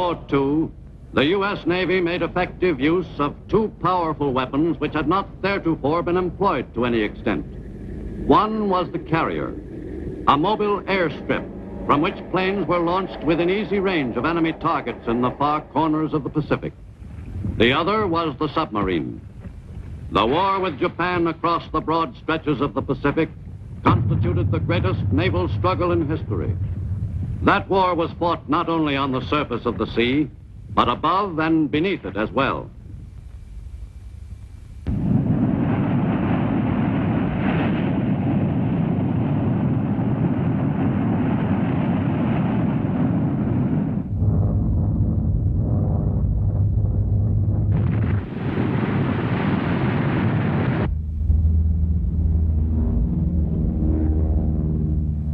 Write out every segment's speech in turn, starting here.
War II, the U.S. Navy made effective use of two powerful weapons which had not theretofore been employed to any extent. One was the carrier, a mobile airstrip from which planes were launched within easy range of enemy targets in the far corners of the Pacific. The other was the submarine. The war with Japan across the broad stretches of the Pacific constituted the greatest naval struggle in history. That war was fought not only on the surface of the sea, but above and beneath it as well.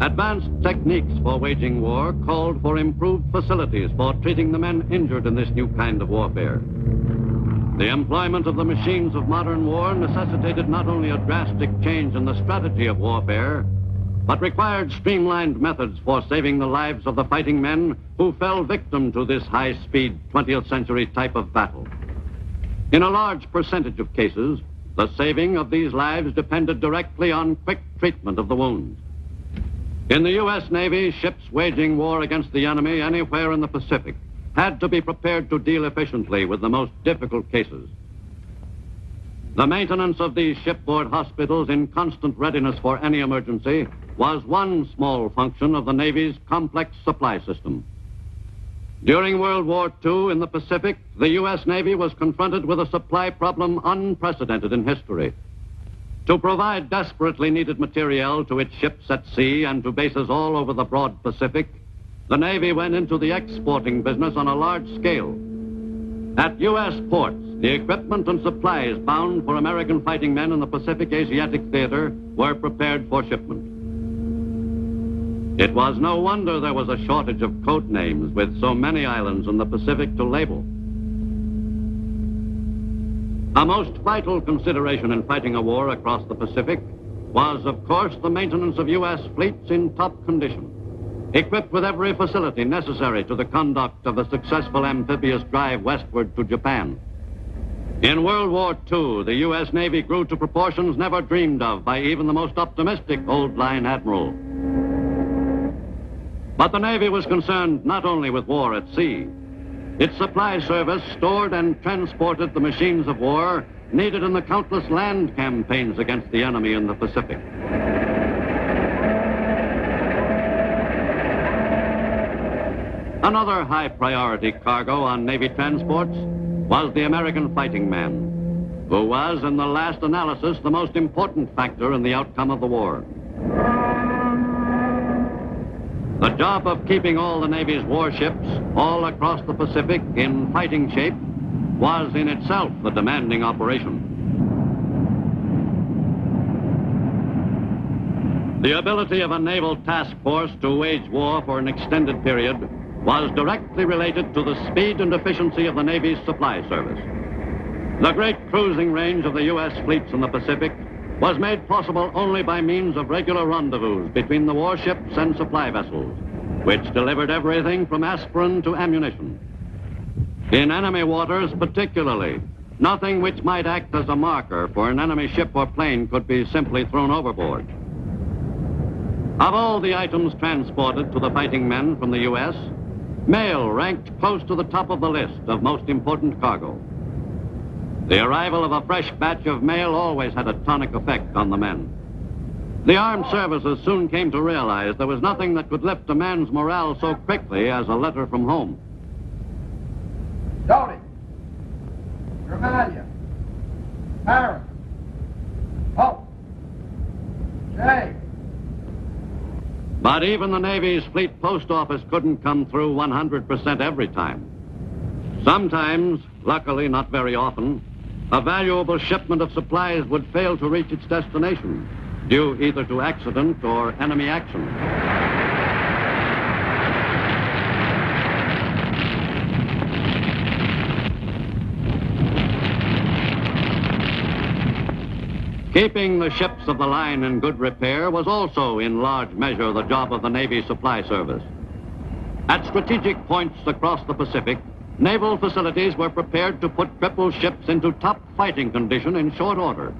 Advanced techniques for waging war called for improved facilities for treating the men injured in this new kind of warfare. The employment of the machines of modern war necessitated not only a drastic change in the strategy of warfare, but required streamlined methods for saving the lives of the fighting men who fell victim to this high-speed 20th century type of battle. In a large percentage of cases, the saving of these lives depended directly on quick treatment of the wounds. In the U.S. Navy, ships waging war against the enemy anywhere in the Pacific had to be prepared to deal efficiently with the most difficult cases. The maintenance of these shipboard hospitals in constant readiness for any emergency was one small function of the Navy's complex supply system. During World War II in the Pacific, the U.S. Navy was confronted with a supply problem unprecedented in history. To provide desperately needed materiel to its ships at sea and to bases all over the broad Pacific, the Navy went into the exporting business on a large scale. At U.S. ports, the equipment and supplies bound for American fighting men in the Pacific Asiatic theater were prepared for shipment. It was no wonder there was a shortage of code names with so many islands in the Pacific to label. A most vital consideration in fighting a war across the Pacific was, of course, the maintenance of U.S. fleets in top condition, equipped with every facility necessary to the conduct of a successful amphibious drive westward to Japan. In World War II, the U.S. Navy grew to proportions never dreamed of by even the most optimistic old-line admiral. But the Navy was concerned not only with war at sea. Its supply service stored and transported the machines of war needed in the countless land campaigns against the enemy in the Pacific. Another high-priority cargo on Navy transports was the American fighting man, who was, in the last analysis, the most important factor in the outcome of the war. The job of keeping all the Navy's warships all across the Pacific in fighting shape was in itself a demanding operation. The ability of a naval task force to wage war for an extended period was directly related to the speed and efficiency of the Navy's supply service. The great cruising range of the U.S. fleets in the Pacific was made possible only by means of regular rendezvous between the warships and supply vessels, which delivered everything from aspirin to ammunition. In enemy waters particularly, nothing which might act as a marker for an enemy ship or plane could be simply thrown overboard. Of all the items transported to the fighting men from the U.S., mail ranked close to the top of the list of most important cargo. The arrival of a fresh batch of mail always had a tonic effect on the men. The armed services soon came to realize there was nothing that could lift a man's morale so quickly as a letter from home. Dodie, Gramalia, Paris, Hope, Jay. But even the Navy's fleet post office couldn't come through 100% every time. Sometimes, luckily not very often, a valuable shipment of supplies would fail to reach its destination, due either to accident or enemy action. Keeping the ships of the line in good repair was also in large measure the job of the Navy Supply Service. At strategic points across the Pacific, naval facilities were prepared to put crippled ships into top fighting condition in short order.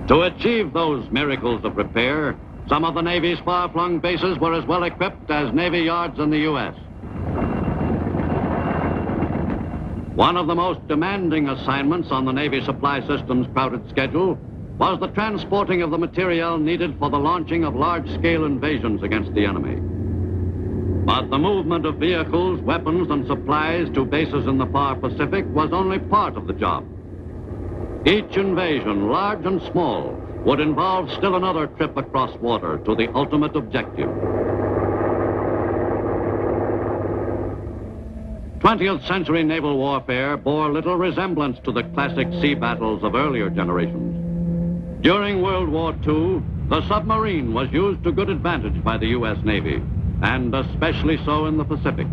To achieve those miracles of repair, some of the Navy's far-flung bases were as well equipped as Navy yards in the U.S. One of the most demanding assignments on the Navy supply system's crowded schedule was the transporting of the materiel needed for the launching of large-scale invasions against the enemy. But the movement of vehicles, weapons, and supplies to bases in the far Pacific was only part of the job. Each invasion, large and small, would involve still another trip across water to the ultimate objective. 20th century naval warfare bore little resemblance to the classic sea battles of earlier generations. During World War II, the submarine was used to good advantage by the U.S. Navy, and especially so in the Pacific.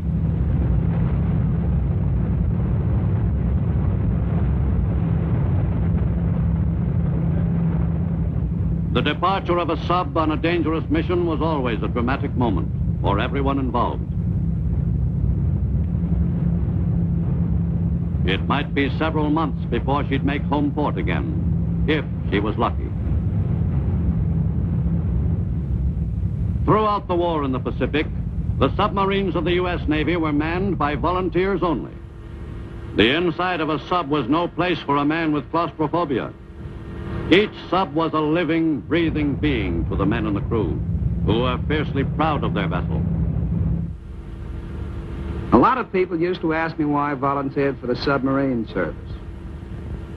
The departure of a sub on a dangerous mission was always a dramatic moment for everyone involved. It might be several months before she'd make home port again, if she was lucky. Throughout the war in the Pacific, the submarines of the U.S. Navy were manned by volunteers only. The inside of a sub was no place for a man with claustrophobia. Each sub was a living, breathing being to the men and the crew, who were fiercely proud of their vessel. A lot of people used to ask me why I volunteered for the submarine service.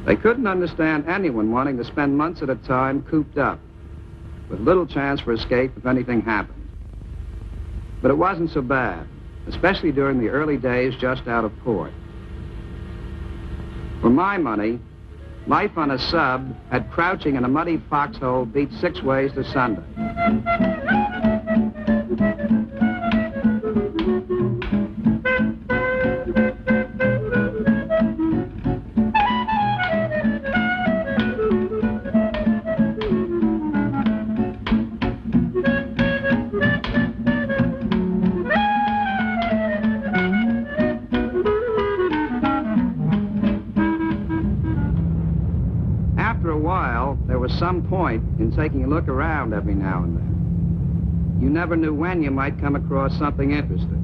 They couldn't understand anyone wanting to spend months at a time cooped up, with little chance for escape if anything happened. But it wasn't so bad, especially during the early days just out of port. For my money, life on a sub had crouching in a muddy foxhole beat 6 ways to Sunday. There was some point in taking a look around every now and then. You never knew when you might come across something interesting.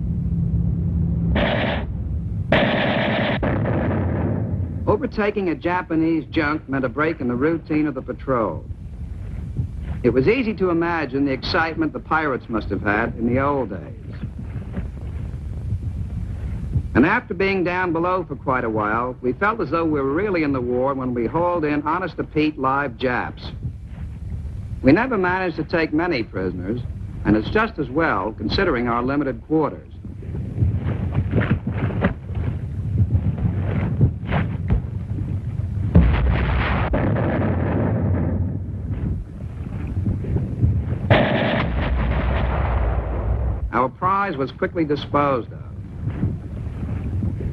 Overtaking a Japanese junk meant a break in the routine of the patrol. It was easy to imagine the excitement the pirates must have had in the old days. And after being down below for quite a while, we felt as though we were really in the war when we hauled in honest-to-Pete live Japs. We never managed to take many prisoners, and it's just as well, considering our limited quarters. Our prize was quickly disposed of.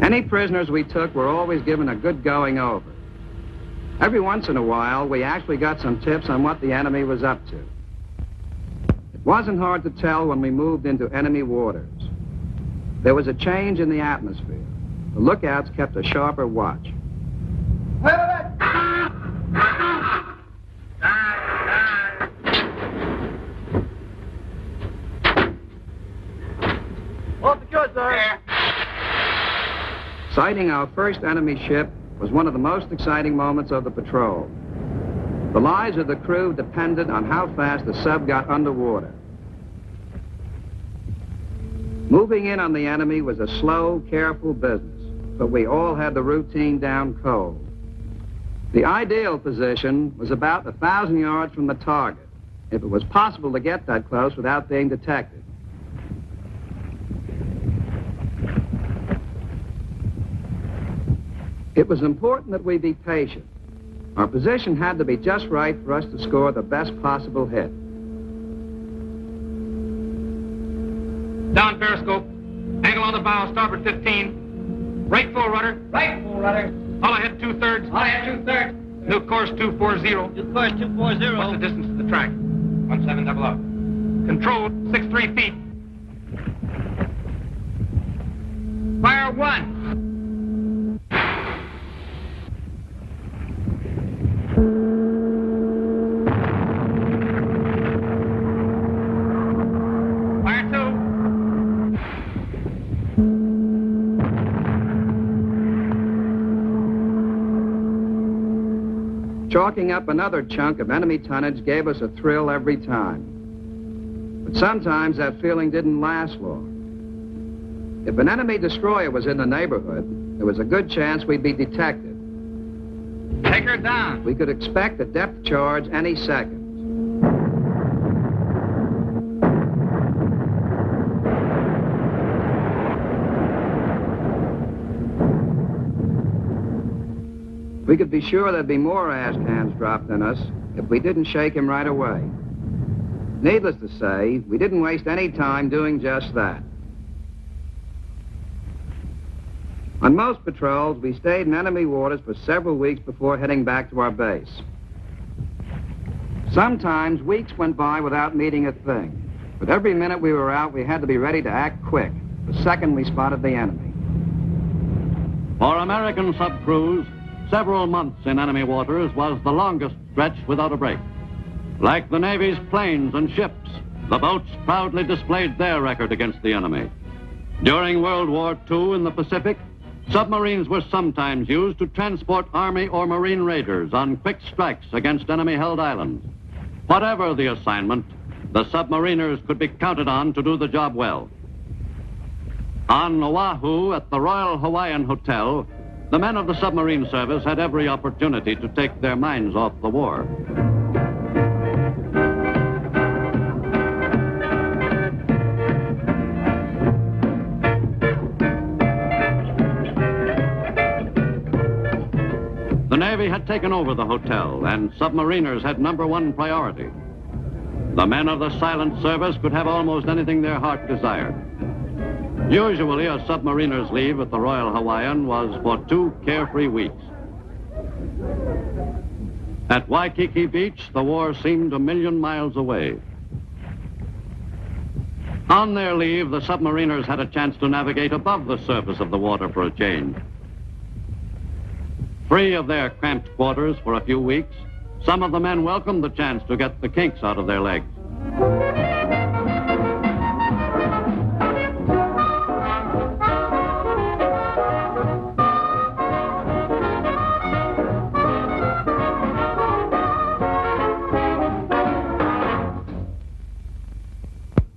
Any prisoners we took were always given a good going over. Every once in a while, we actually got some tips on what the enemy was up to. It wasn't hard to tell when we moved into enemy waters. There was a change in the atmosphere. The lookouts kept a sharper watch. Off the good, sir. Sighting our first enemy ship was one of the most exciting moments of the patrol. The lives of the crew depended on how fast the sub got underwater. Moving in on the enemy was a slow, careful business, but we all had the routine down cold. The ideal position was about 1,000 yards from the target, if it was possible to get that close without being detected. It was important that we be patient. Our position had to be just right for us to score the best possible hit. Down periscope. Angle on the bow, starboard 15. Right full rudder. Right, full rudder. All ahead 2/3. All ahead 2/3. New course 240. New course 240. What's the distance to the track? 1700. Control 63 feet. Fire one. Fire two. Chalking up another chunk of enemy tonnage gave us a thrill every time. But sometimes that feeling didn't last long. If an enemy destroyer was in the neighborhood, there was a good chance we'd be detected. Take her down. We could expect a depth charge any second. We could be sure there'd be more ash cans dropped on us if we didn't shake him right away. Needless to say, we didn't waste any time doing just that. On most patrols, we stayed in enemy waters for several weeks before heading back to our base. Sometimes weeks went by without meeting a thing, but every minute we were out, we had to be ready to act quick, the second we spotted the enemy. For American sub-crews, several months in enemy waters was the longest stretch without a break. Like the Navy's planes and ships, the boats proudly displayed their record against the enemy. During World War II in the Pacific, submarines were sometimes used to transport Army or Marine raiders on quick strikes against enemy-held islands. Whatever the assignment, the submariners could be counted on to do the job well. On Oahu at the Royal Hawaiian Hotel, the men of the submarine service had every opportunity to take their minds off the war. The Navy had taken over the hotel, and submariners had #1 priority. The men of the silent service could have almost anything their heart desired. Usually, a submariner's leave at the Royal Hawaiian was for 2 carefree weeks. At Waikiki Beach, the war seemed 1,000,000 miles away. On their leave, the submariners had a chance to navigate above the surface of the water for a change. Free of their cramped quarters for a few weeks, some of the men welcomed the chance to get the kinks out of their legs.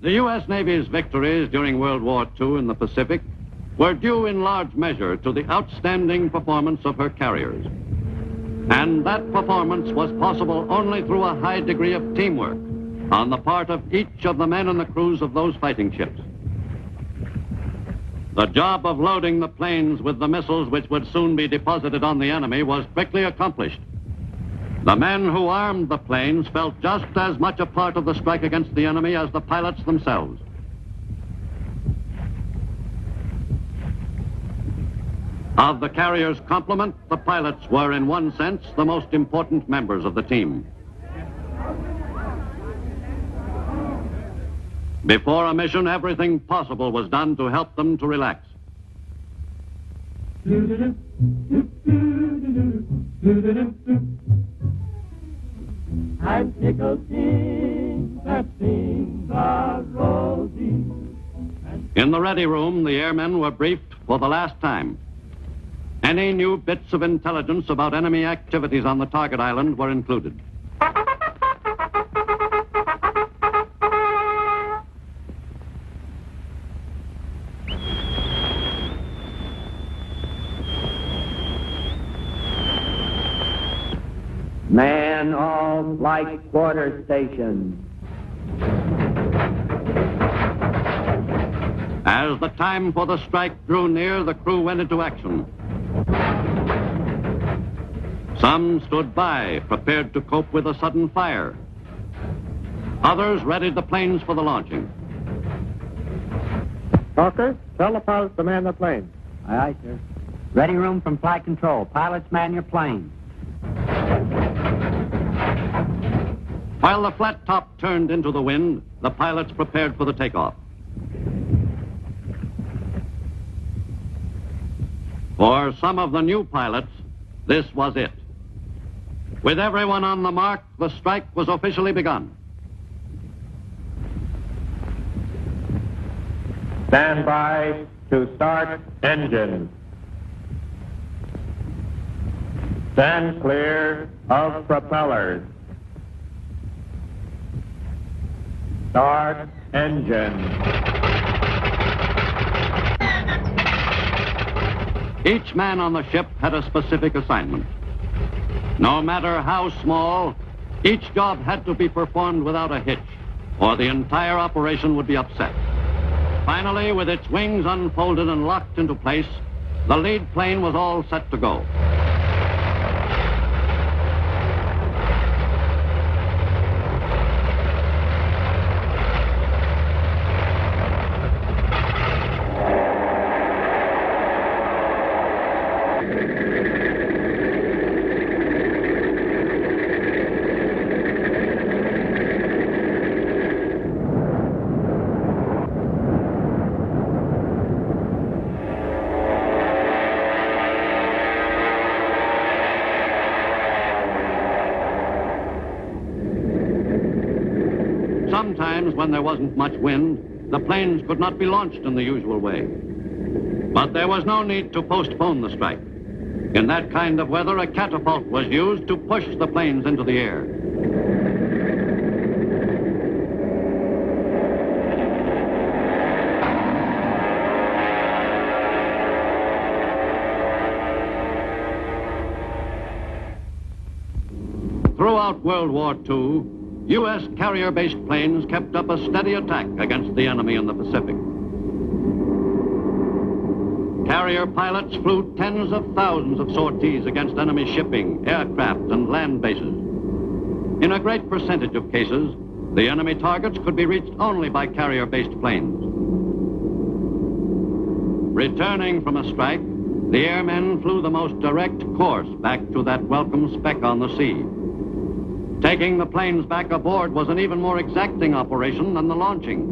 The U.S. Navy's victories during World War II in the Pacific were due in large measure to the outstanding performance of her carriers. And that performance was possible only through a high degree of teamwork on the part of each of the men and the crews of those fighting ships. The job of loading the planes with the missiles which would soon be deposited on the enemy was quickly accomplished. The men who armed the planes felt just as much a part of the strike against the enemy as the pilots themselves. Of the carrier's complement, the pilots were, in one sense, the most important members of the team. Before a mission, everything possible was done to help them to relax. I'm tickled pink that sings a rosy. In the ready room, the airmen were briefed for the last time. Any new bits of intelligence about enemy activities on the target island were included. Man all flight quarter station. As the time for the strike drew near, the crew went into action. Some stood by, prepared to cope with a sudden fire. Others readied the planes for the launching. Talker, tell the pilots to man the plane. Aye, aye, sir. Ready room from flight control. Pilots, man your plane. While the flat top turned into the wind, the pilots prepared for the takeoff. For some of the new pilots, this was it. With everyone on the mark, the strike was officially begun. Stand by to start engine. Stand clear of propellers. Start engine. Each man on the ship had a specific assignment. No matter how small, each job had to be performed without a hitch, or the entire operation would be upset. Finally, with its wings unfolded and locked into place, the lead plane was all set to go. Sometimes, when there wasn't much wind, the planes could not be launched in the usual way. But there was no need to postpone the strike. In that kind of weather, a catapult was used to push the planes into the air. Throughout World War II, U.S. carrier-based planes kept up a steady attack against the enemy in the Pacific. Carrier pilots flew tens of thousands of sorties against enemy shipping, aircraft, and land bases. In a great percentage of cases, the enemy targets could be reached only by carrier-based planes. Returning from a strike, the airmen flew the most direct course back to that welcome speck on the sea. Taking the planes back aboard was an even more exacting operation than the launching.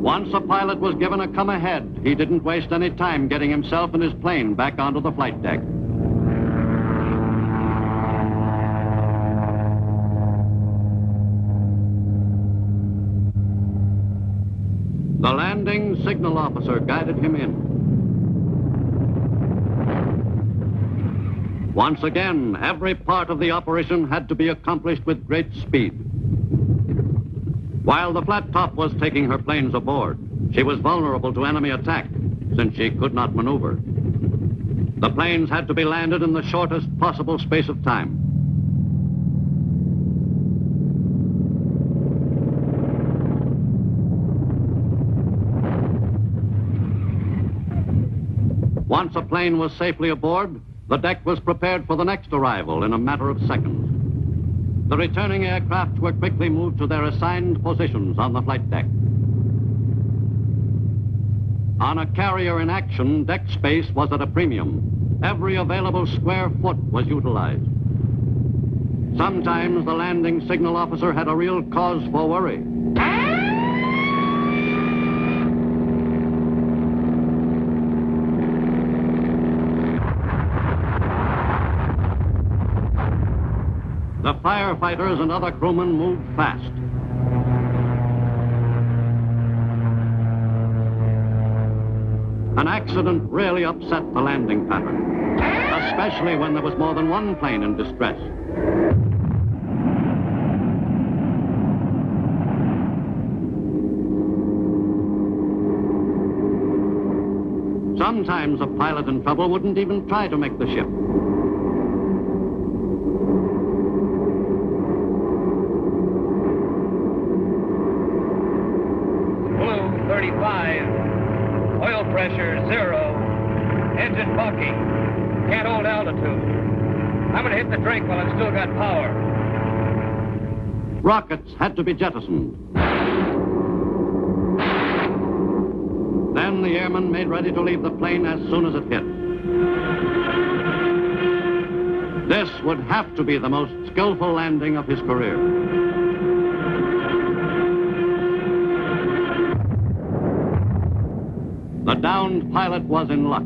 Once a pilot was given a come ahead, he didn't waste any time getting himself and his plane back onto the flight deck. The landing signal officer guided him in. Once again, every part of the operation had to be accomplished with great speed. While the flat top was taking her planes aboard, she was vulnerable to enemy attack, since she could not maneuver. The planes had to be landed in the shortest possible space of time. Once a plane was safely aboard, the deck was prepared for the next arrival in a matter of seconds. The returning aircraft were quickly moved to their assigned positions on the flight deck. On a carrier in action, deck space was at a premium. Every available square foot was utilized. Sometimes the landing signal officer had a real cause for worry. The firefighters and other crewmen moved fast. An accident really upset the landing pattern, especially when there was more than one plane in distress. Sometimes a pilot in trouble wouldn't even try to make the ship. Blue 35, oil pressure 0, engine bucking, can't hold altitude. I'm gonna hit the drink while I've still got power. Rockets had to be jettisoned. Then the airman made ready to leave the plane as soon as it hit. This would have to be the most skillful landing of his career. The downed pilot was in luck.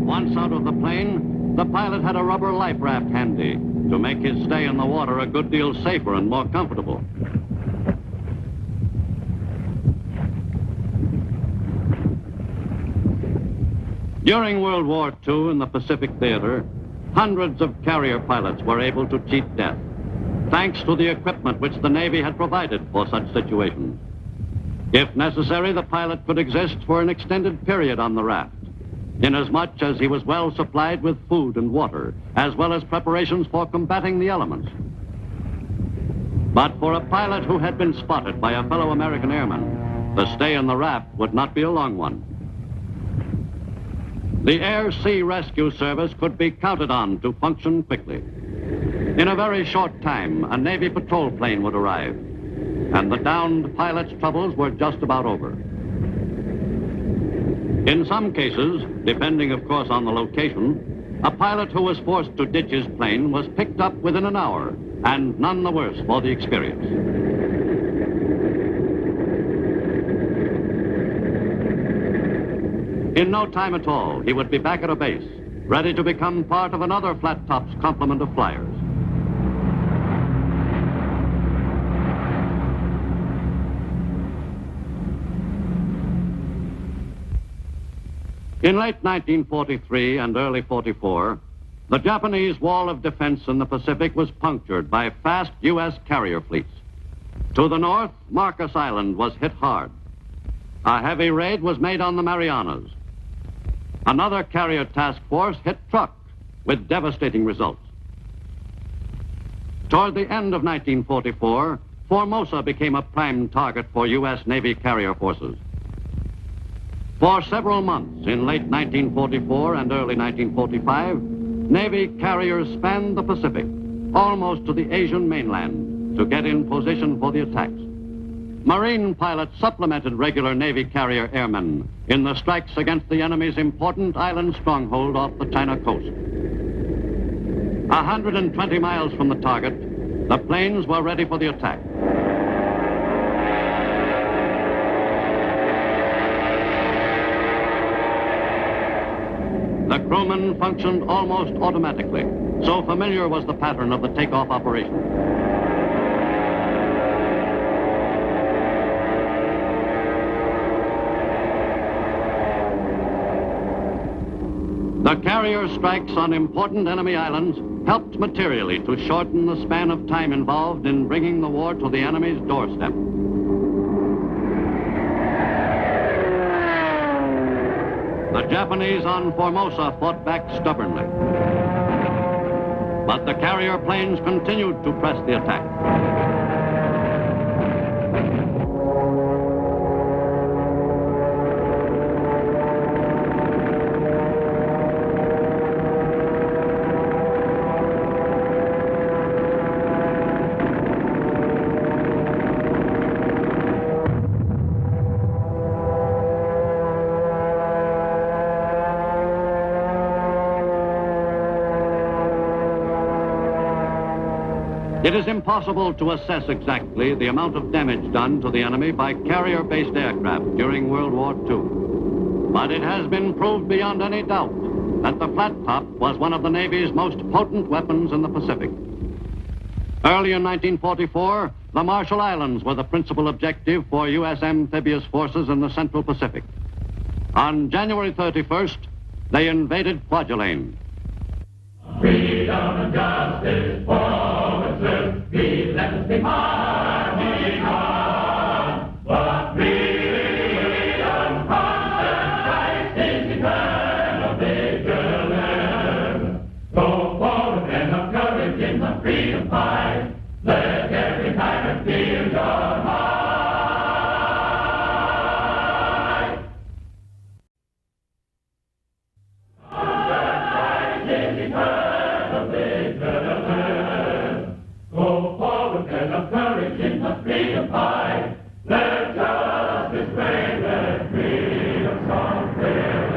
Once out of the plane, the pilot had a rubber life raft handy to make his stay in the water a good deal safer and more comfortable. During World War II in the Pacific Theater, hundreds of carrier pilots were able to cheat death, thanks to the equipment which the Navy had provided for such situations. If necessary, the pilot could exist for an extended period on the raft, inasmuch as he was well supplied with food and water, as well as preparations for combating the elements. But for a pilot who had been spotted by a fellow American airman, the stay in the raft would not be a long one. The Air-Sea Rescue Service could be counted on to function quickly. In a very short time, a Navy patrol plane would arrive, and the downed pilot's troubles were just about over. In some cases, depending of course on the location, a pilot who was forced to ditch his plane was picked up within an hour, and none the worse for the experience. In no time at all, he would be back at a base, ready to become part of another Flat Top's complement of flyers. In late 1943 and early 44, the Japanese wall of defense in the Pacific was punctured by fast U.S. carrier fleets. To the north, Marcus Island was hit hard. A heavy raid was made on the Marianas. Another carrier task force hit Truk with devastating results. Toward the end of 1944, Formosa became a prime target for U.S. Navy carrier forces. For several months in late 1944 and early 1945, Navy carriers spanned the Pacific, almost to the Asian mainland, to get in position for the attacks. Marine pilots supplemented regular Navy carrier airmen in the strikes against the enemy's important island stronghold off the China coast. 120 miles from the target, the planes were ready for the attack. The crewmen functioned almost automatically, so familiar was the pattern of the takeoff operation. The carrier strikes on important enemy islands helped materially to shorten the span of time involved in bringing the war to the enemy's doorstep. The Japanese on Formosa fought back stubbornly. But the carrier planes continued to press the attack. It is impossible to assess exactly the amount of damage done to the enemy by carrier-based aircraft during World War II. But it has been proved beyond any doubt that the Flat Top was one of the Navy's most potent weapons in the Pacific. Early in 1944, the Marshall Islands were the principal objective for U.S. amphibious forces in the Central Pacific. On January 31st, they invaded Kwajalein. Freedom and justice forward swift, we let us be marching on. But freedom, constant Christ is eternal vigilance. Go forward and of courage in the freedom fight. Let every tyrant feel your heart. Constant Christ is eternal vigilance. Go forward and of courage in the freedom fight. Let justice reign, let freedom song fill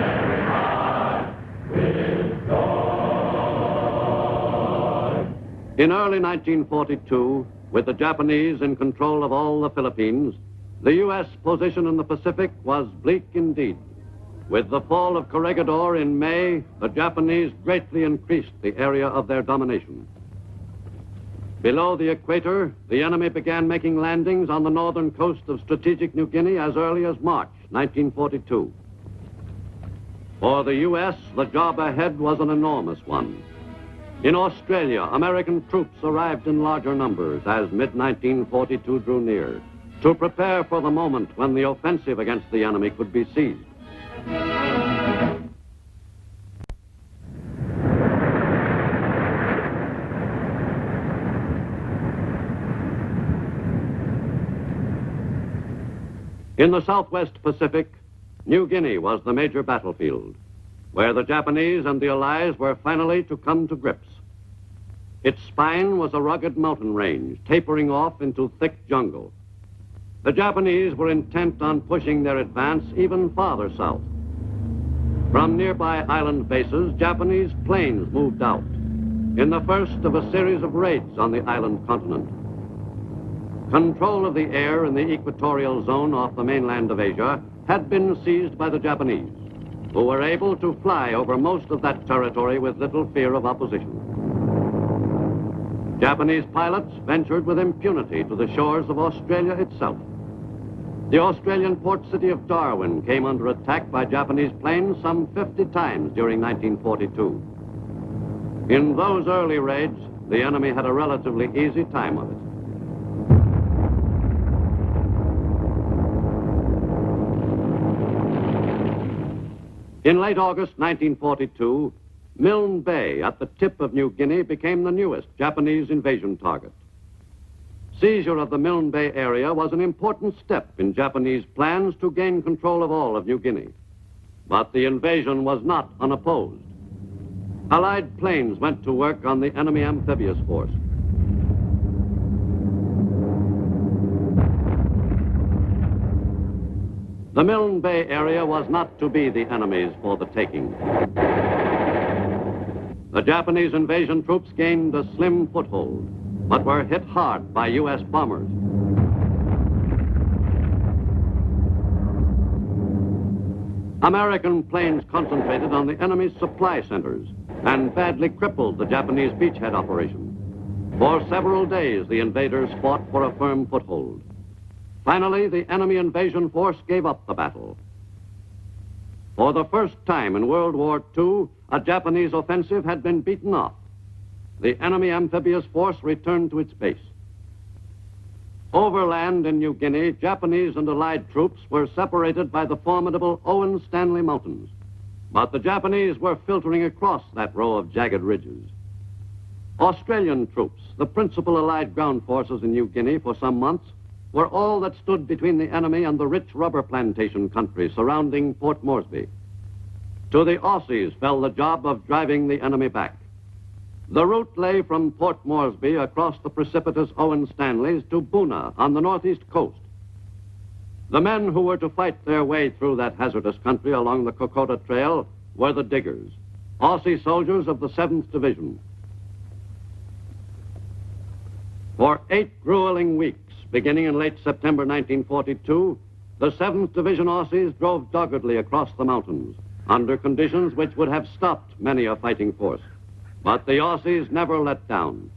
every heart with joy. In early 1942, with the Japanese in control of all the Philippines, The U.S. position in the Pacific was bleak indeed. With the fall of Corregidor in May, the Japanese greatly increased the area of their domination. Below the equator, the enemy began making landings on the northern coast of strategic New Guinea as early as March 1942. For the U.S., the job ahead was an enormous one. In Australia, American troops arrived in larger numbers as mid-1942 drew near to prepare for the moment when the offensive against the enemy could be seized. In the Southwest Pacific, New Guinea was the major battlefield, where the Japanese and the Allies were finally to come to grips. Its spine was a rugged mountain range, tapering off into thick jungle. The Japanese were intent on pushing their advance even farther south. From nearby island bases, Japanese planes moved out in the first of a series of raids on the island continent. Control of the air in the equatorial zone off the mainland of Asia had been seized by the Japanese, who were able to fly over most of that territory with little fear of opposition. Japanese pilots ventured with impunity to the shores of Australia itself. The Australian port city of Darwin came under attack by Japanese planes some 50 times during 1942. In those early raids, the enemy had a relatively easy time of it. In late August 1942, Milne Bay at the tip of New Guinea became the newest Japanese invasion target. Seizure of the Milne Bay area was an important step in Japanese plans to gain control of all of New Guinea. But the invasion was not unopposed. Allied planes went to work on the enemy amphibious force. The Milne Bay area was not to be the enemy's for the taking. The Japanese invasion troops gained a slim foothold, but were hit hard by U.S. bombers. American planes concentrated on the enemy's supply centers and badly crippled the Japanese beachhead operation. For several days, the invaders fought for a firm foothold. Finally, the enemy invasion force gave up the battle. For the first time in World War II, a Japanese offensive had been beaten off. The enemy amphibious force returned to its base. Overland in New Guinea, Japanese and Allied troops were separated by the formidable Owen Stanley Mountains. But the Japanese were filtering across that row of jagged ridges. Australian troops, the principal Allied ground forces in New Guinea for some months, were all that stood between the enemy and the rich rubber plantation country surrounding Port Moresby. To the Aussies fell the job of driving the enemy back. The route lay from Port Moresby across the precipitous Owen Stanleys to Boona on the northeast coast. The men who were to fight their way through that hazardous country along the Kokoda Trail were the diggers, Aussie soldiers of the 7th Division. For 8 grueling weeks, beginning in late September 1942, the 7th Division Aussies drove doggedly across the mountains under conditions which would have stopped many a fighting force. But the Aussies never let down.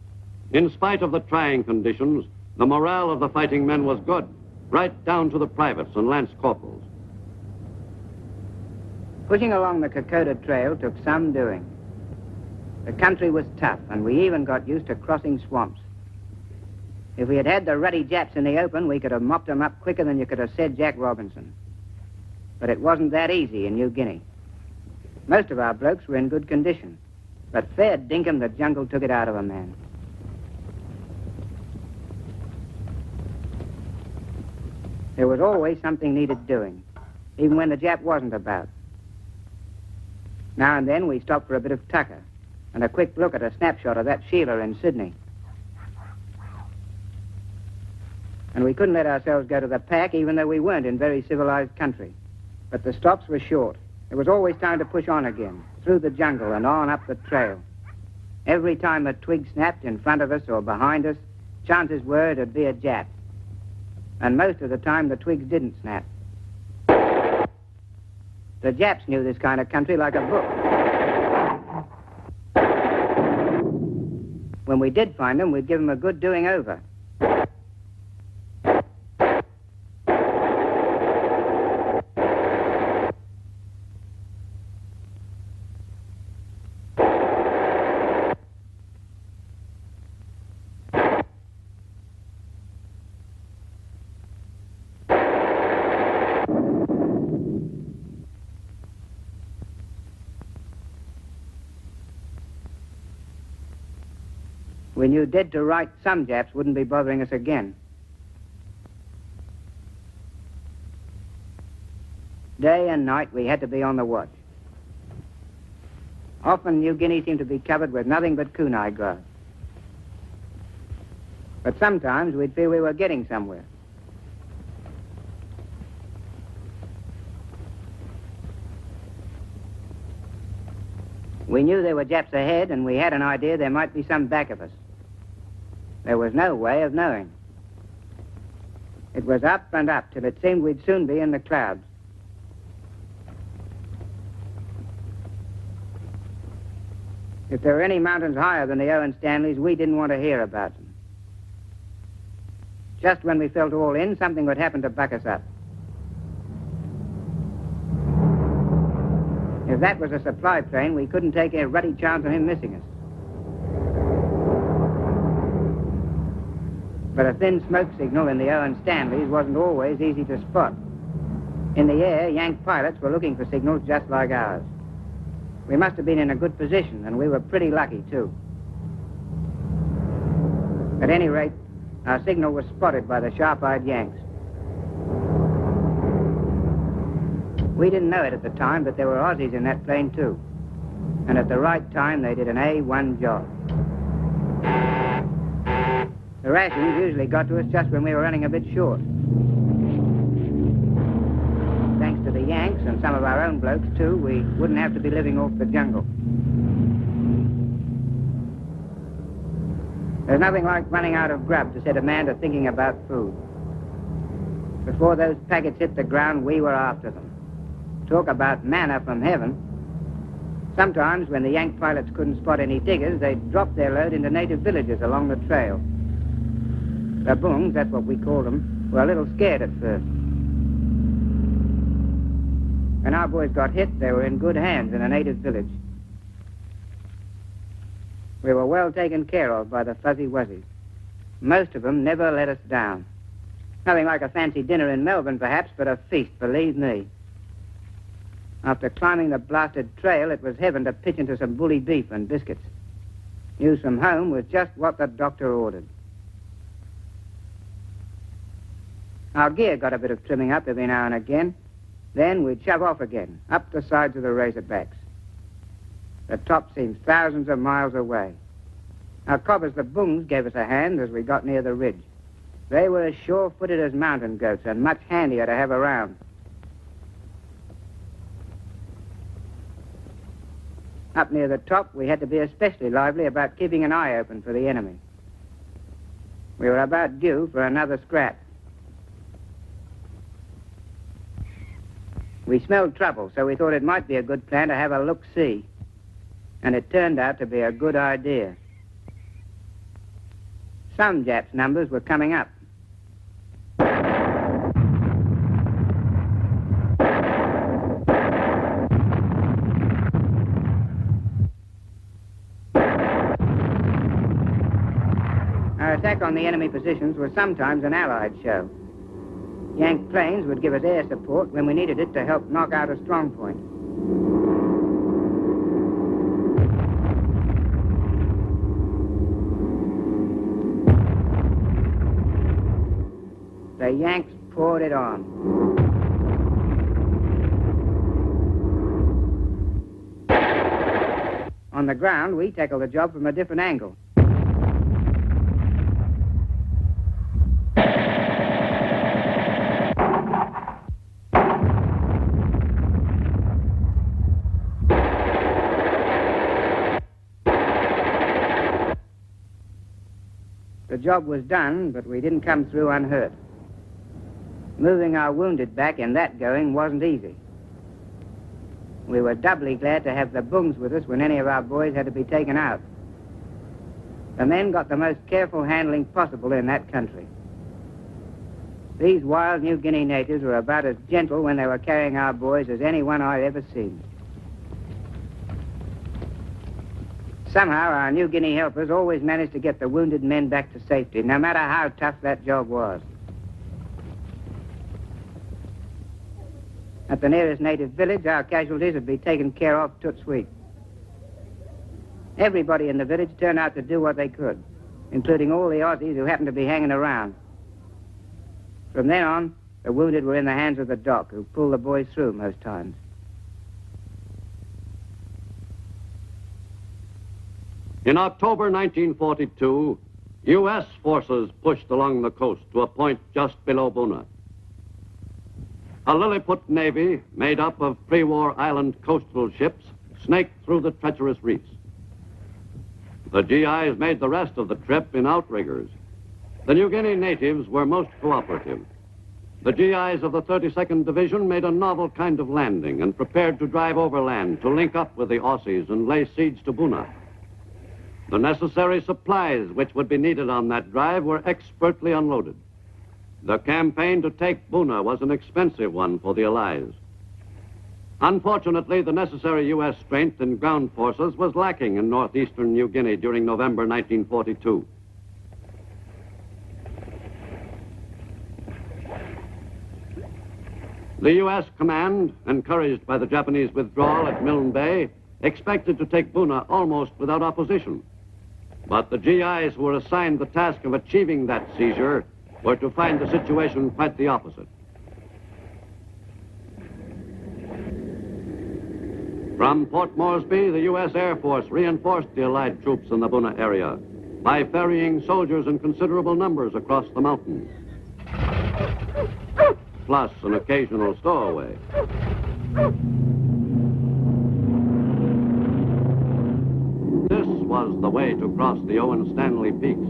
In spite of the trying conditions, the morale of the fighting men was good, right down to the privates and lance corporals. Pushing along the Kokoda Trail took some doing. The country was tough, and we even got used to crossing swamps. If we had had the ruddy Japs in the open, we could have mopped them up quicker than you could have said Jack Robinson. But it wasn't that easy in New Guinea. Most of our blokes were in good condition, but fair dinkum, the jungle took it out of a man. There was always something needed doing, even when the Jap wasn't about. Now and then we stopped for a bit of tucker and a quick look at a snapshot of that Sheila in Sydney. And we couldn't let ourselves go to the pack, even though we weren't in very civilized country. But the stops were short. There was always time to push on again, through the jungle and on up the trail. Every time a twig snapped in front of us or behind us, chances were it'd be a Jap. and most of the time the twigs didn't snap. The Japs knew this kind of country like a book. When we did find them, we'd give them a good doing over. We knew dead to right some Japs wouldn't be bothering us again. Day and night we had to be on the watch. Often New Guinea seemed to be covered with nothing but kunai grass. But sometimes we'd feel we were getting somewhere. We knew there were Japs ahead, and we had an idea there might be some back of us. There was no way of knowing. It was up and up till it seemed we'd soon be in the clouds. If there were any mountains higher than the Owen Stanleys, we didn't want to hear about them. Just when we felt all in, something would happen to buck us up. If that was a supply train, we couldn't take a ruddy chance on him missing us. But a thin smoke signal in the Owen Stanleys wasn't always easy to spot. In the air, Yank pilots were looking for signals just like ours. We must have been in a good position, and we were pretty lucky, too. At any rate, our signal was spotted by the sharp-eyed Yanks. We didn't know it at the time, but there were Aussies in that plane, too. And at the right time, they did an A1 job. The rations usually got to us just when we were running a bit short. Thanks to the Yanks and some of our own blokes, too, we wouldn't have to be living off the jungle. There's nothing like running out of grub to set a man to thinking about food. Before those packets hit the ground, we were after them. Talk about manna from heaven. Sometimes, when the Yank pilots couldn't spot any diggers, they'd drop their load into native villages along the trail. The bungs, that's what we called them, were a little scared at first. When our boys got hit, they were in good hands in a native village. We were well taken care of by the fuzzy wuzzies. Most of them never let us down. Nothing like a fancy dinner in Melbourne, perhaps, but a feast, believe me. After climbing the blasted trail, it was heaven to pitch into some bully beef and biscuits. News from home was just what the doctor ordered. Our gear got a bit of trimming up every now and again. Then we'd shove off again, up the sides of the Razorbacks. The top seemed thousands of miles away. Our cobbers, the bungs, gave us a hand as we got near the ridge. They were as sure-footed as mountain goats and much handier to have around. Up near the top, we had to be especially lively about keeping an eye open for the enemy. We were about due for another scrap. We smelled trouble, so we thought it might be a good plan to have a look-see. And it turned out to be a good idea. Some Japs' numbers were coming up. Our attack on the enemy positions was sometimes an Allied show. Yank planes would give us air support when we needed it to help knock out a strong point. The Yanks poured it on. On the ground, we tackled the job from a different angle. The job was done, but we didn't come through unhurt. Moving our wounded back in that going wasn't easy. We were doubly glad to have the bungs with us when any of our boys had to be taken out. The men got the most careful handling possible in that country. These wild New Guinea natives were about as gentle when they were carrying our boys as anyone I'd ever seen. Somehow, our New Guinea helpers always managed to get the wounded men back to safety, no matter how tough that job was. At the nearest native village, our casualties would be taken care of tout sweet. Everybody in the village turned out to do what they could, including all the Aussies who happened to be hanging around. From then on, the wounded were in the hands of the doc, who pulled the boys through most times. In October 1942, U.S. forces pushed along the coast to a point just below Buna. A Lilliput Navy, made up of pre-war island coastal ships, snaked through the treacherous reefs. The GIs made the rest of the trip in outriggers. The New Guinea natives were most cooperative. The GIs of the 32nd Division made a novel kind of landing and prepared to drive overland to link up with the Aussies and lay siege to Buna. The necessary supplies which would be needed on that drive were expertly unloaded. The campaign to take Buna was an expensive one for the Allies. Unfortunately, the necessary U.S. strength in ground forces was lacking in northeastern New Guinea during November 1942. The U.S. command, encouraged by the Japanese withdrawal at Milne Bay, expected to take Buna almost without opposition. But the GIs who were assigned the task of achieving that seizure were to find the situation quite the opposite. From Port Moresby, the U.S. Air Force reinforced the Allied troops in the Buna area by ferrying soldiers in considerable numbers across the mountains, plus an occasional stowaway. This was the way to cross the Owen Stanley Peaks.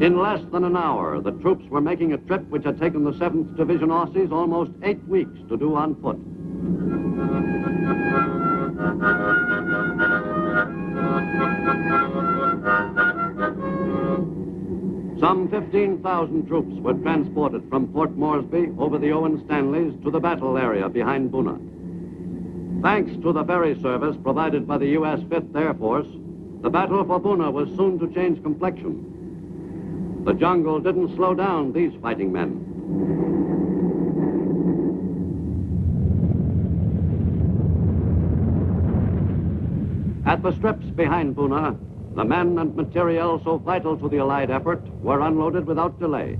In less than an hour, the troops were making a trip which had taken the 7th Division Aussies almost 8 weeks to do on foot. Some 15,000 troops were transported from Port Moresby over the Owen Stanleys to the battle area behind Buna. Thanks to the ferry service provided by the U.S. 5th Air Force, the battle for Buna was soon to change complexion. The jungle didn't slow down these fighting men. At the strips behind Buna, the men and materiel so vital to the Allied effort were unloaded without delay.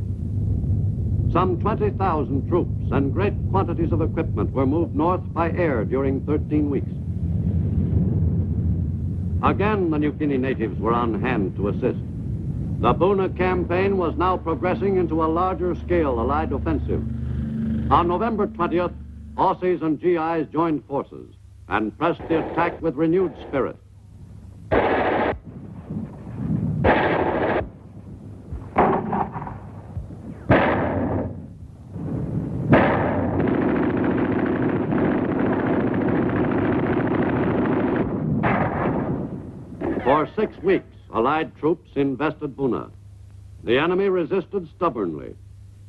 Some 20,000 troops and great quantities of equipment were moved north by air during 13 weeks. Again, the New Guinea natives were on hand to assist. The Buna campaign was now progressing into a larger-scale Allied offensive. On November 20th, Aussies and GIs joined forces and pressed the attack with renewed spirit. For 6 weeks, Allied troops invested Buna. The enemy resisted stubbornly,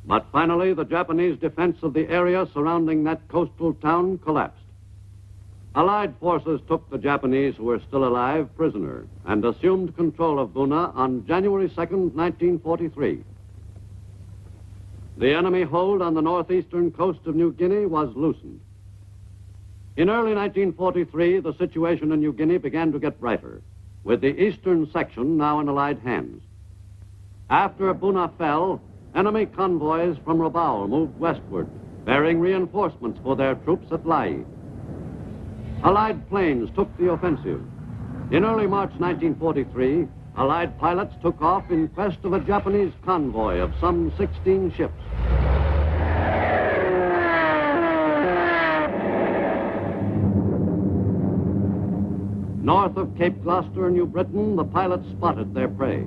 but finally the Japanese defense of the area surrounding that coastal town collapsed. Allied forces took the Japanese who were still alive prisoner and assumed control of Buna on January 2nd, 1943. The enemy hold on the northeastern coast of New Guinea was loosened. In early 1943, the situation in New Guinea began to get brighter, with the eastern section now in Allied hands. After Buna fell, enemy convoys from Rabaul moved westward, bearing reinforcements for their troops at Lai. Allied planes took the offensive. In early March 1943, Allied pilots took off in quest of a Japanese convoy of some 16 ships. North of Cape Gloucester, New Britain, the pilots spotted their prey.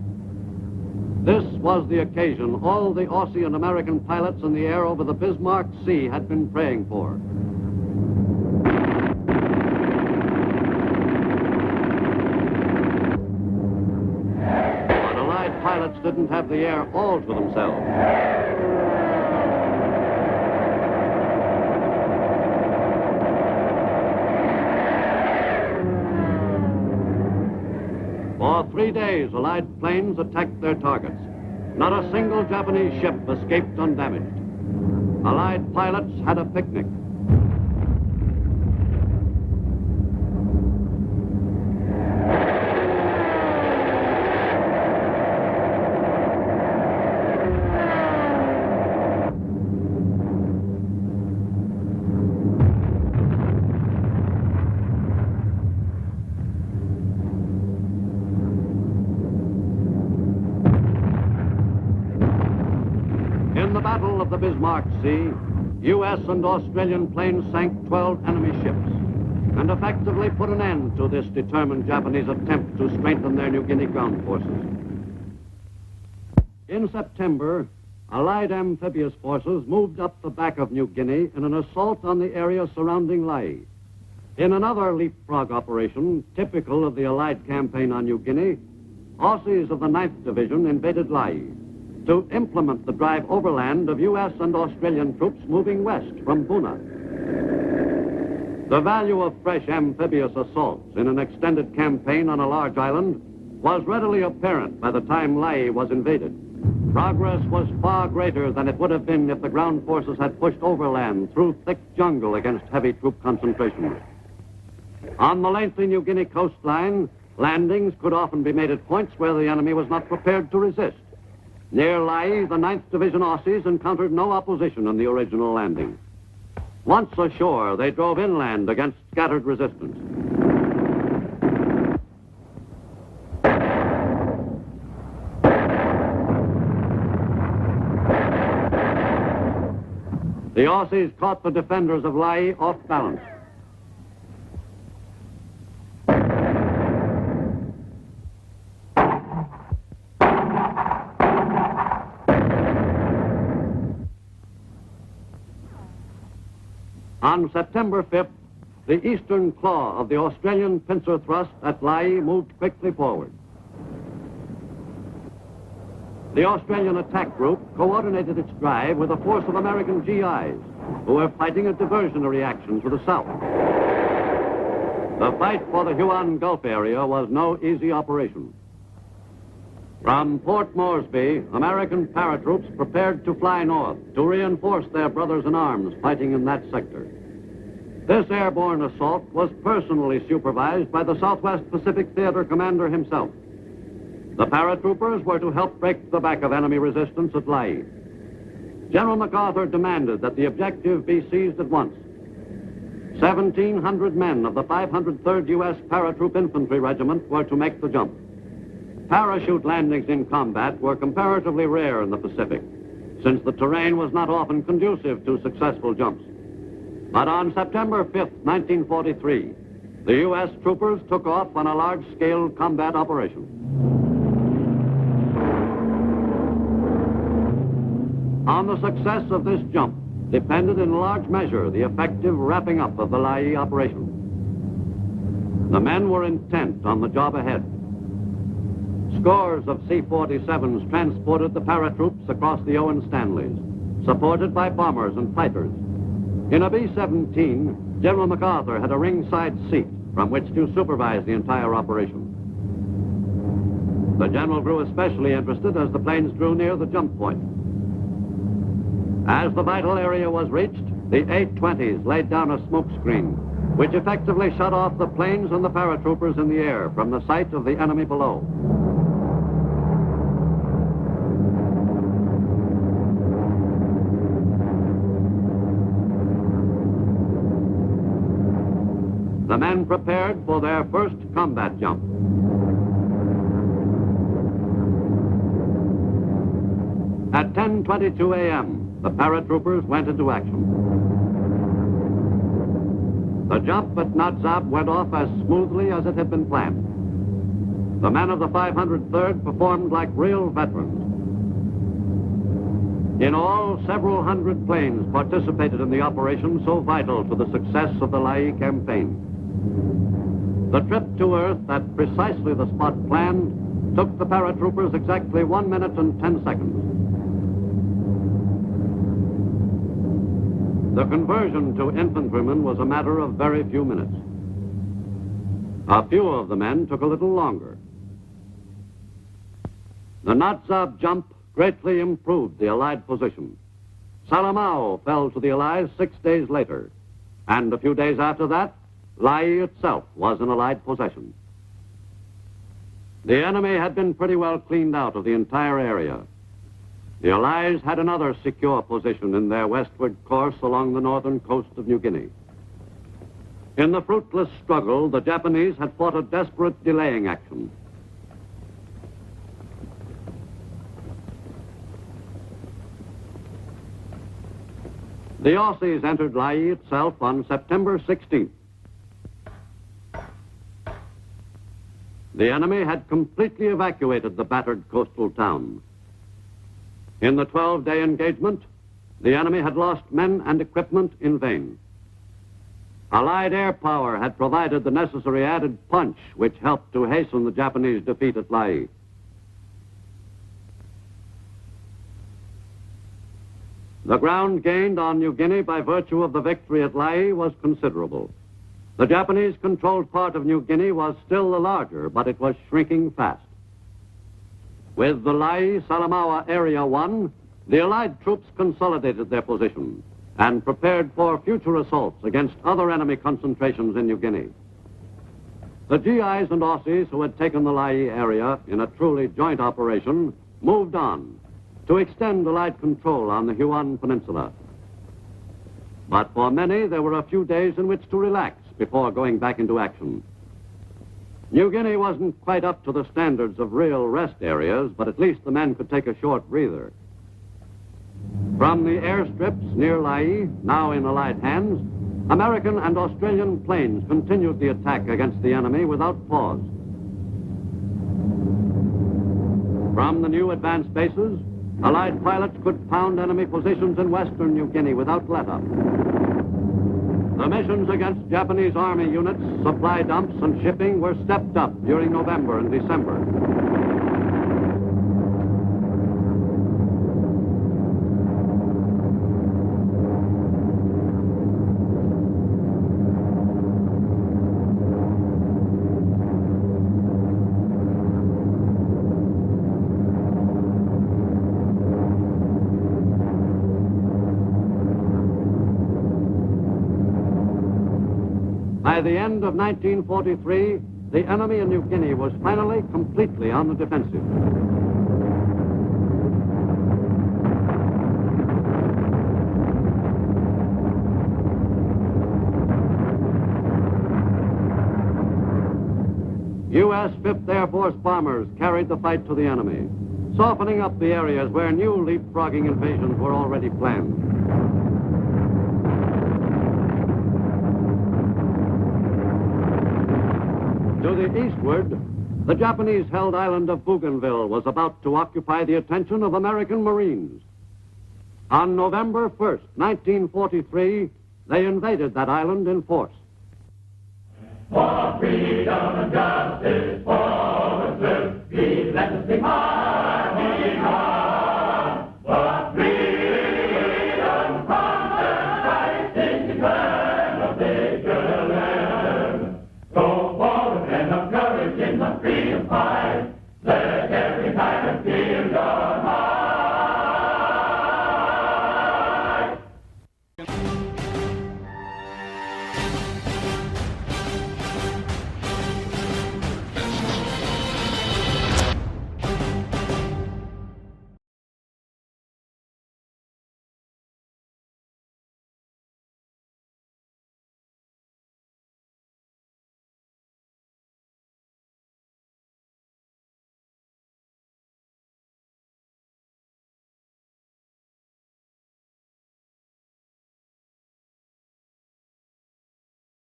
This was the occasion all the Aussie and American pilots in the air over the Bismarck Sea had been praying for. But Allied pilots didn't have the air all to themselves. For 3 days, Allied planes attacked their targets. Not a single Japanese ship escaped undamaged. Allied pilots had a picnic. In the Battle of the Bismarck Sea, U.S. and Australian planes sank 12 enemy ships and effectively put an end to this determined Japanese attempt to strengthen their New Guinea ground forces. In September, Allied amphibious forces moved up the back of New Guinea in an assault on the area surrounding Lae. In another leapfrog operation, typical of the Allied campaign on New Guinea, Aussies of the 9th Division invaded Lae to implement the drive overland of U.S. and Australian troops moving west from Buna. The value of fresh amphibious assaults in an extended campaign on a large island was readily apparent by the time Lae was invaded. Progress was far greater than it would have been if the ground forces had pushed overland through thick jungle against heavy troop concentrations. On the lengthy New Guinea coastline, landings could often be made at points where the enemy was not prepared to resist. Near Lae, the 9th Division Aussies encountered no opposition in the original landing. Once ashore, they drove inland against scattered resistance. The Aussies caught the defenders of Lae off balance. On September 5th, the eastern claw of the Australian pincer thrust at Lae moved quickly forward. The Australian attack group coordinated its drive with a force of American GIs who were fighting a diversionary action to the south. The fight for the Huon Gulf area was no easy operation. From Port Moresby, American paratroops prepared to fly north to reinforce their brothers in arms fighting in that sector. This airborne assault was personally supervised by the Southwest Pacific Theater commander himself. The paratroopers were to help break the back of enemy resistance at Lae. General MacArthur demanded that the objective be seized at once. 1,700 men of the 503rd U.S. Paratroop Infantry Regiment were to make the jump. Parachute landings in combat were comparatively rare in the Pacific, since the terrain was not often conducive to successful jumps. But on September 5th, 1943, the U.S. troopers took off on a large-scale combat operation. On the success of this jump depended in large measure the effective wrapping up of the Lae operation. The men were intent on the job ahead. Scores of C-47s transported the paratroops across the Owen Stanleys, supported by bombers and fighters. In a B-17, General MacArthur had a ringside seat from which to supervise the entire operation. The general grew especially interested as the planes drew near the jump point. As the vital area was reached, the A-20s laid down a smoke screen, which effectively shut off the planes and the paratroopers in the air from the sight of the enemy below. The men prepared for their first combat jump. At 10:22 a.m., the paratroopers went into action. The jump at Natzab went off as smoothly as it had been planned. The men of the 503rd performed like real veterans. In all, several hundred planes participated in the operation so vital to the success of the Lae campaign. The trip to Earth at precisely the spot planned took the paratroopers exactly 1 minute and 10 seconds. The conversion to infantrymen was a matter of very few minutes. A few of the men took a little longer. The Natzab jump greatly improved the Allied position. Salamao fell to the Allies 6 days later, and a few days after that, Lae itself was an Allied possession. The enemy had been pretty well cleaned out of the entire area. The Allies had another secure position in their westward course along the northern coast of New Guinea. In the fruitless struggle, the Japanese had fought a desperate delaying action. The Aussies entered Lae itself on September 16th. The enemy had completely evacuated the battered coastal town. In the 12-day engagement, the enemy had lost men and equipment in vain. Allied air power had provided the necessary added punch which helped to hasten the Japanese defeat at Lae. The ground gained on New Guinea by virtue of the victory at Lae was considerable. The Japanese-controlled part of New Guinea was still the larger, but it was shrinking fast. With the Lae-Salamaua Area 1, the Allied troops consolidated their position and prepared for future assaults against other enemy concentrations in New Guinea. The GIs and Aussies who had taken the Lae area in a truly joint operation moved on to extend Allied control on the Huon Peninsula. But for many, there were a few days in which to relax before going back into action. New Guinea wasn't quite up to the standards of real rest areas, but at least the men could take a short breather. From the airstrips near Lae, now in Allied hands, American and Australian planes continued the attack against the enemy without pause. From the new advanced bases, Allied pilots could pound enemy positions in western New Guinea without let-up. The missions against Japanese Army units, supply dumps, and shipping were stepped up during November and December. By the end of 1943, the enemy in New Guinea was finally completely on the defensive. U.S. 5th Air Force bombers carried the fight to the enemy, softening up the areas where new leapfrogging invasions were already planned. To the eastward, the Japanese-held island of Bougainville was about to occupy the attention of American Marines. On November 1st, 1943, they invaded that island in force. For freedom and justice, forward live, we let us be high.